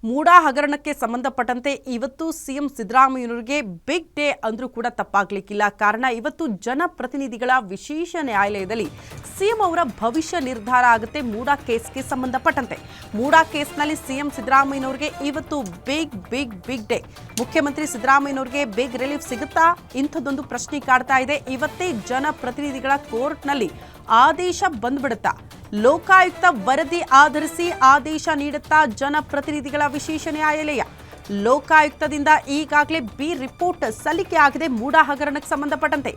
ಮೂಡಾ ಹಗರಣಕ್ಕೆ ಸಂಬಂಧಪಟ್ಟಂತೆ ಇವತ್ತು ಸಿಎಂ ಸಿದ್ದರಾಮಯ್ಯನವರಿಗೆ ಬಿಗ್ ಡೇ ಅಂದ್ರೂ ಕೂಡ ತಪ್ಪಾಗಲಿಕ್ಕಿಲ್ಲ. ಕಾರಣ ಇವತ್ತು ಜನಪ್ರತಿನಿಧಿಗಳ ವಿಶೇಷ ನ್ಯಾಯಾಲಯದಲ್ಲಿ ಸಿಎಂ ಅವರ ಭವಿಷ್ಯ ನಿರ್ಧಾರ ಆಗುತ್ತೆ. ಮೂಡಾ ಕೇಸ್ಗೆ ಸಂಬಂಧಪಟ್ಟಂತೆ ಮೂಡಾ ಕೇಸ್ನಲ್ಲಿ ಸಿಎಂ ಸಿದ್ದರಾಮಯ್ಯನವರಿಗೆ ಇವತ್ತು ಬಿಗ್ ಡೇ. ಮುಖ್ಯಮಂತ್ರಿ ಸಿದ್ದರಾಮಯ್ಯನವರಿಗೆ ಬಿಗ್ ರಿಲೀಫ್ ಸಿಗುತ್ತಾ? ಇಂಥದ್ದೊಂದು ಪ್ರಶ್ನೆ ಕಾಡ್ತಾ ಇದೆ. ಇವತ್ತೇ ಜನಪ್ರತಿನಿಧಿಗಳ ಕೋರ್ಟ್ನಲ್ಲಿ ಆದೇಶ ಬಂದ್ಬಿಡುತ್ತಾ? ಲೋಕಾಯುಕ್ತ ವರದಿ ಆಧರಿಸಿ ಆದೇಶ ನೀಡುತ್ತಾ ಜನಪ್ರತಿನಿಧಿಗಳ ವಿಶೇಷ ನ್ಯಾಯಾಲಯ? ಲೋಕಾಯುಕ್ತದಿಂದ ಈಗಾಗಲೇ ಬಿ ರಿಪೋರ್ಟ್ ಸಲ್ಲಿಕೆ ಆಗಿದೆ. ಮೂಡಾ ಹಗರಣಕ್ಕೆ ಸಂಬಂಧಪಟ್ಟಂತೆ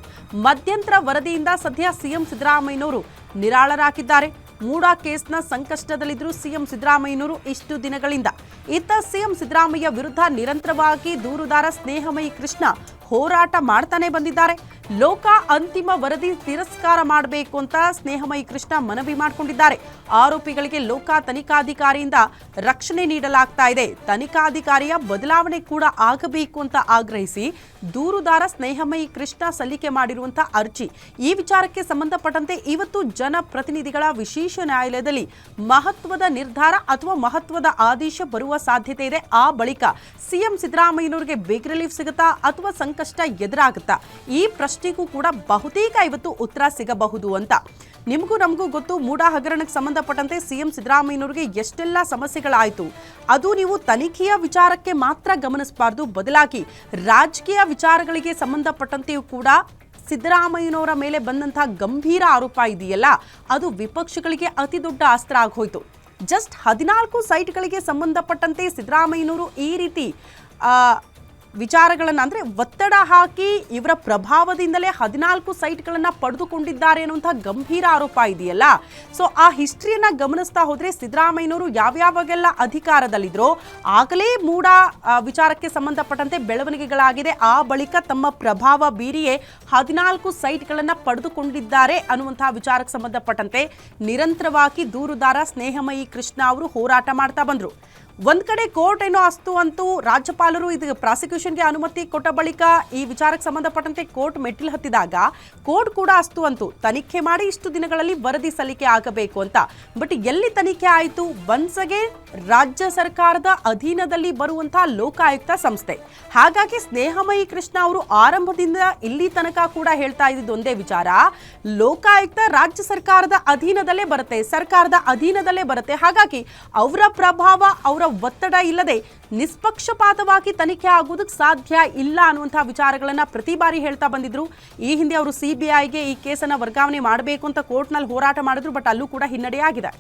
ಮಧ್ಯಂತರ ವರದಿಯಿಂದ ಸದ್ಯ ಸಿಎಂ ಸಿದ್ದರಾಮಯ್ಯನವರು ನಿರಾಳರಾಗಿದ್ದಾರೆ. ಮೂಡಾ ಕೇಸ್ನ ಸಂಕಷ್ಟದಲ್ಲಿದ್ದರು ಸಿಎಂ ಸಿದ್ದರಾಮಯ್ಯನವರು ಇಷ್ಟು ದಿನಗಳಿಂದ. ಇತ್ತ ಸಿಎಂ ಸಿದ್ದರಾಮಯ್ಯ ವಿರುದ್ಧ ನಿರಂತರವಾಗಿ ದೂರುದಾರ ಸ್ನೇಹಮಯಿ ಕೃಷ್ಣ ಹೋರಾಟ ಮಾಡ್ತಾನೆ ಬಂದಿದ್ದಾರೆ. ಲೋಕ ಅಂತಿಮ ವರದಿ ತಿರಸ್ಕಾರ ಮಾಡಬೇಕು ಅಂತ ಸ್ನೇಹಮಯಿ ಕೃಷ್ಣ ಮನವಿ ಮಾಡಿಕೊಂಡಿದ್ದಾರೆ. ಆರೋಪಿಗಳಿಗೆ ಲೋಕ ತನಿಖಾಧಿಕಾರಿಯಿಂದ ರಕ್ಷಣೆ ನೀಡಲಾಗ್ತಾ ಇದೆ. ತನಿಖಾಧಿಕಾರಿಯ ಬದಲಾವಣೆ ಕೂಡ ಆಗಬೇಕು ಅಂತ ಆಗ್ರಹಿಸಿ ದೂರುದಾರ ಸ್ನೇಹಮಯಿ ಕೃಷ್ಣ ಸಲ್ಲಿಕೆ ಮಾಡಿರುವಂತಹ ಅರ್ಜಿ. ಈ ವಿಚಾರಕ್ಕೆ ಸಂಬಂಧಪಟ್ಟಂತೆ ಇವತ್ತು ಜನಪ್ರತಿನಿಧಿಗಳ ವಿಶೇಷ ನ್ಯಾಯಾಲಯದಲ್ಲಿ ಮಹತ್ವದ ನಿರ್ಧಾರ ಅಥವಾ ಮಹತ್ವದ ಆದೇಶ ಬರುವ ಸಾಧ್ಯತೆ ಇದೆ. ಆ ಬಳಿಕ ಸಿಎಂ ಸಿದ್ದರಾಮಯ್ಯನವರಿಗೆ ಬಿಗ್ ರಿಲೀಫ್ ಸಿಗುತ್ತಾ ಅಥವಾ ಸಂಕಷ್ಟ ಎದುರಾಗುತ್ತಾ? ಈ ಪ್ರಶ್ನೆಗೂ ಕೂಡ ಬಹುತೇಕ ಇವತ್ತು ಉತ್ತರ ಸಿಗಬಹುದು ಅಂತ. ನಿಮಗೂ ನಮಗೂ ಗೊತ್ತು, ಮೂಡಾ ಹಗರಣಕ್ಕೆ ಸಂಬಂಧಪಟ್ಟಂತೆ ಸಿಎಂ ಸಿದ್ದರಾಮಯ್ಯನವರಿಗೆ ಎಷ್ಟೆಲ್ಲ ಸಮಸ್ಯೆಗಳಾಯಿತು. ಅದು ನೀವು ತನಿಖೆಯ ವಿಚಾರಕ್ಕೆ ಮಾತ್ರ ಗಮನಿಸಬಾರದು, ಬದಲಾಗಿ ರಾಜಕೀಯ ವಿಚಾರಗಳಿಗೆ ಸಂಬಂಧಪಟ್ಟಂತೆಯೂ ಕೂಡ ಸಿದ್ದರಾಮಯ್ಯನವರ ಮೇಲೆ ಬಂದಂತಹ ಗಂಭೀರ ಆರೋಪ ಇದೆಯಲ್ಲ, ಅದು ವಿಪಕ್ಷಗಳಿಗೆ ಅತಿ ದೊಡ್ಡ ಅಸ್ತ್ರ ಆಗೋಯ್ತು. ಜಸ್ಟ್ 14 ಸೈಟ್ಗಳಿಗೆ ಸಂಬಂಧಪಟ್ಟಂತೆ ಸಿದ್ದರಾಮಯ್ಯನವರು ಈ ರೀತಿ ವಿಚಾರಗಳನ್ನು ಅಂದರೆ ಒತ್ತಡ ಹಾಕಿ ಇವರ ಪ್ರಭಾವದಿಂದಲೇ 14 ಸೈಟ್ಗಳನ್ನು ಪಡೆದುಕೊಂಡಿದ್ದಾರೆ ಅನ್ನುವಂಥ ಗಂಭೀರ ಆರೋಪ ಇದೆಯಲ್ಲ. ಸೊ ಆ ಹಿಸ್ಟ್ರಿಯನ್ನು ಗಮನಿಸ್ತಾ ಹೋದರೆ ಸಿದ್ದರಾಮಯ್ಯನವರು ಯಾವ್ಯಾವಾಗೆಲ್ಲ ಅಧಿಕಾರದಲ್ಲಿದ್ದರೋ ಆಗಲೇ ಮೂಡಾ ವಿಚಾರಕ್ಕೆ ಸಂಬಂಧಪಟ್ಟಂತೆ ಬೆಳವಣಿಗೆಗಳಾಗಿದೆ. ಆ ಬಳಿಕ ತಮ್ಮ ಪ್ರಭಾವ ಬೀರಿಯೇ 14 ಸೈಟ್ಗಳನ್ನು ಪಡೆದುಕೊಂಡಿದ್ದಾರೆ ಅನ್ನುವಂಥ ವಿಚಾರಕ್ಕೆ ಸಂಬಂಧಪಟ್ಟಂತೆ ನಿರಂತರವಾಗಿ ದೂರುದಾರ ಸ್ನೇಹಮಯಿ ಕೃಷ್ಣ ಅವರು ಹೋರಾಟ ಮಾಡ್ತಾ ಬಂದರು. ಒಂದ್ ಕಡೆ ಕೋರ್ಟ್ ಏನೋ ಅಸ್ತು ಅಂತೂ ರಾಜ್ಯಪಾಲರು ಇದು ಪ್ರಾಸಿಕ್ಯೂಷನ್ಗೆ ಅನುಮತಿ ಕೊಟ್ಟ ಬಳಿಕ ಈ ವಿಚಾರಕ್ಕೆ ಸಂಬಂಧಪಟ್ಟಂತೆ ಕೋರ್ಟ್ ಮೆಟ್ಟಿಲು ಹತ್ತಿದಾಗ ಕೋರ್ಟ್ ಕೂಡ ಅಸ್ತು ಅಂತೂ ತನಿಖೆ ಮಾಡಿ ಇಷ್ಟು ದಿನಗಳಲ್ಲಿ ವರದಿ ಸಲ್ಲಿಕೆ ಆಗಬೇಕು ಅಂತ. ಬಟ್ ಎಲ್ಲಿ ತನಿಖೆ ಆಯಿತು? ಒನ್ಸ್ ಅಗೇನ್ ರಾಜ್ಯ ಸರ್ಕಾರದ ಅಧೀನದಲ್ಲಿ ಬರುವಂತಹ ಲೋಕಾಯುಕ್ತ ಸಂಸ್ಥೆ. ಹಾಗಾಗಿ ಸ್ನೇಹಮಯಿ ಕೃಷ್ಣ ಅವರು ಆರಂಭದಿಂದ ಇಲ್ಲಿ ತನಕ ಕೂಡ ಹೇಳ್ತಾ ಇದ್ದಿದ್ದು ಒಂದೇ ವಿಚಾರ, ಲೋಕಾಯುಕ್ತ ರಾಜ್ಯ ಸರ್ಕಾರದ ಅಧೀನದಲ್ಲೇ ಬರುತ್ತೆ, ಸರ್ಕಾರದ ಅಧೀನದಲ್ಲೇ ಬರುತ್ತೆ. ಹಾಗಾಗಿ ಅವರ ಪ್ರಭಾವ ಅವರ ಒತ್ತಡ ಇಲ್ಲದೆ ನಿಷ್ಪಕ್ಷಪಾತವಾಗಿ ತನಿಖೆ ಆಗುವುದಕ್ಕೆ ಸಾಧ್ಯ ಇಲ್ಲ ಅನ್ನುವಂತಹ ವಿಚಾರಗಳನ್ನ ಪ್ರತಿ ಬಾರಿ ಹೇಳ್ತಾ ಬಂದಿದ್ರು. ಈ ಹಿಂದೆ ಅವರು ಸಿಬಿಐಗೆ ಈ ಕೇಸನ್ನು ವರ್ಗಾವಣೆ ಮಾಡಬೇಕು ಅಂತ ಕೋರ್ಟ್ನಲ್ಲಿ ಹೋರಾಟ ಮಾಡಿದ್ರು, ಬಟ್ ಅಲ್ಲೂ ಕೂಡ ಹಿನ್ನಡೆಯಾಗಿದೆ.